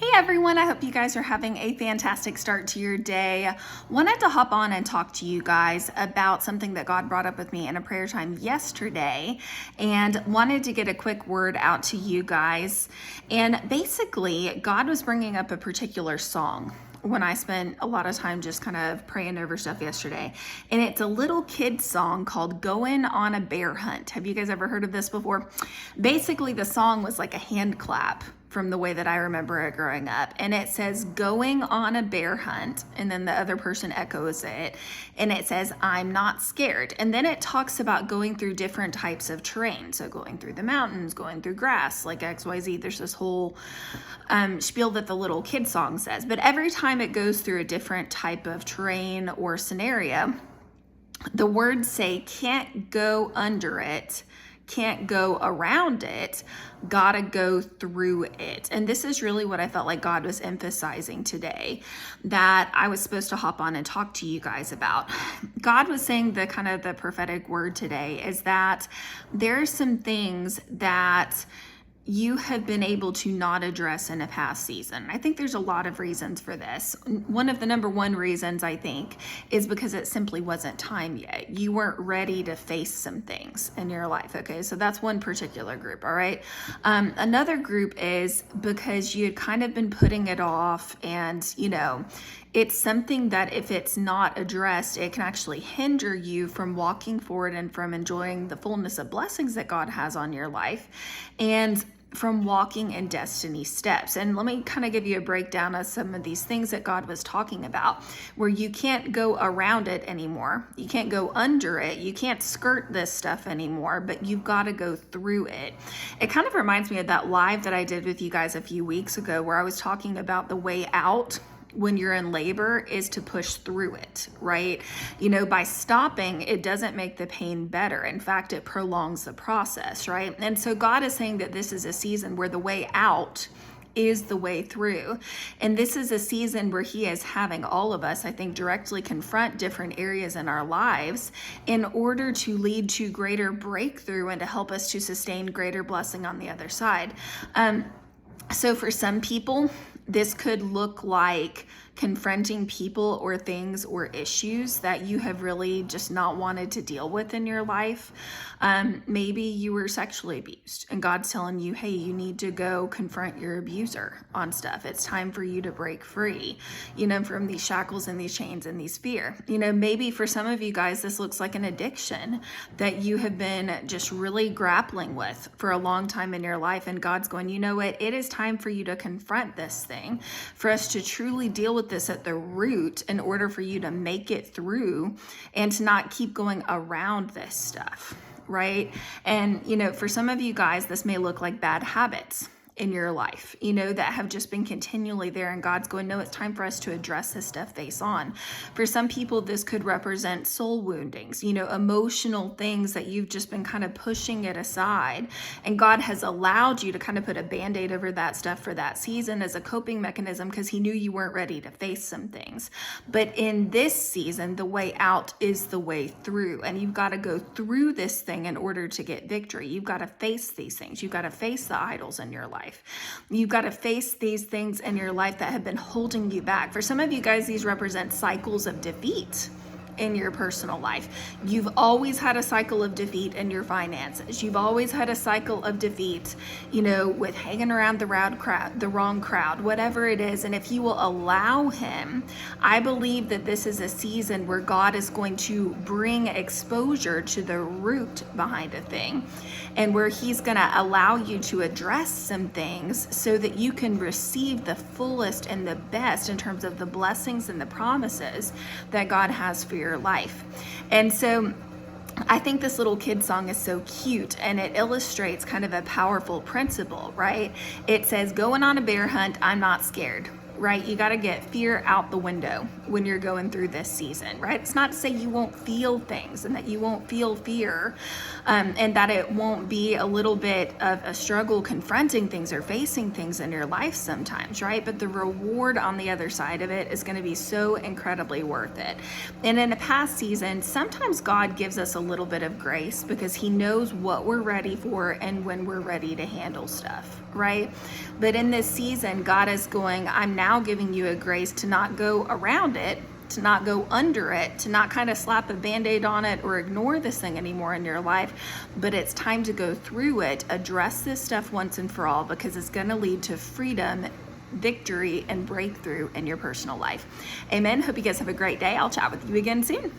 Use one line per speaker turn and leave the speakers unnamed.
Hey everyone, I hope you guys are having a fantastic start to your day. Wanted to hop on and talk to you guys about something that God brought up with me in a prayer time yesterday, and wanted to get a quick word out to you guys. And basically, God was bringing up a particular song when I spent a lot of time just kind of praying over stuff yesterday. And it's a little kid song called Going on a Bear Hunt. Have you guys ever heard of this before? Basically, the song was like a hand clap from the way that I remember it growing up. And it says, going on a bear hunt. And then the other person echoes it. And it says, I'm not scared. And then it talks about going through different types of terrain. So going through the mountains, going through grass, like XYZ. There's this whole spiel that the little kid song says. But every time it goes through a different type of terrain or scenario, the words say, can't go under it, can't go around it, gotta go through it. And this is really what I felt like God was emphasizing today, that I was supposed to hop on and talk to you guys about. God was saying the kind of the prophetic word today is that there are some things that you have been able to not address in a past season. I think there's a lot of reasons for this. One of the number one reasons, I think, is because it simply wasn't time yet. You weren't ready to face some things in your life. Okay, so that's one particular group, all right? Another group is because you had kind of been putting it off, and, it's something that if it's not addressed, it can actually hinder you from walking forward and from enjoying the fullness of blessings that God has on your life, and from walking in destiny steps. And let me kind of give you a breakdown of some of these things that God was talking about, where you can't go around it anymore. You can't go under it. You can't skirt this stuff anymore, but you've got to go through it. It kind of reminds me of that live that I did with you guys a few weeks ago, where I was talking about the way out when you're in labor is to push through it, right? By stopping, it doesn't make the pain better. In fact, it prolongs the process, right? And so God is saying that this is a season where the way out is the way through. And this is a season where he is having all of us, I think, directly confront different areas in our lives in order to lead to greater breakthrough and to help us to sustain greater blessing on the other side. So for some people, this could look like confronting people or things or issues that you have really just not wanted to deal with in your life. Maybe you were sexually abused and God's telling you, hey, you need to go confront your abuser on stuff. It's time for you to break free, from these shackles and these chains and these fear. Maybe for some of you guys, this looks like an addiction that you have been just really grappling with for a long time in your life. And God's going, you know what? It is time for you to confront this thing, for us to truly deal with this at the root in order for you to make it through and to not keep going around this stuff, right? And, for some of you guys, this may look like bad habits in your life, that have just been continually there, and God's going, no, it's time for us to address this stuff face on. For some people, this could represent soul woundings, emotional things that you've just been kind of pushing it aside, and God has allowed you to kind of put a band-aid over that stuff for that season as a coping mechanism because he knew you weren't ready to face some things. But in this season, the way out is the way through, and you've got to go through this thing in order to get victory. You've got to face these things. You've got to face the idols in your life. You've got to face these things in your life that have been holding you back. For some of you guys, these represent cycles of defeat in your personal life. You've always had a cycle of defeat in your finances. You've always had a cycle of defeat, with hanging around the wrong crowd, whatever it is. And if you will allow him, I believe that this is a season where God is going to bring exposure to the root behind a thing, and where he's going to allow you to address some things so that you can receive the fullest and the best in terms of the blessings and the promises that God has for your life. And so I think this little kid song is so cute, and it illustrates kind of a powerful principle, right? It says, going on a bear hunt, I'm not scared. right? You got to get fear out the window when you're going through this season, right? It's not to say you won't feel things and that you won't feel fear, and that it won't be a little bit of a struggle confronting things or facing things in your life sometimes, right? But the reward on the other side of it is going to be so incredibly worth it. And in a past season, sometimes God gives us a little bit of grace because he knows what we're ready for and when we're ready to handle stuff, right? But in this season, God is going, I'm now giving you a grace to not go around it, to not go under it, to not kind of slap a Band-Aid on it or ignore this thing anymore in your life, but it's time to go through it, address this stuff once and for all, because it's going to lead to freedom, victory, and breakthrough in your personal life. Amen. Hope you guys have a great day. I'll chat with you again soon.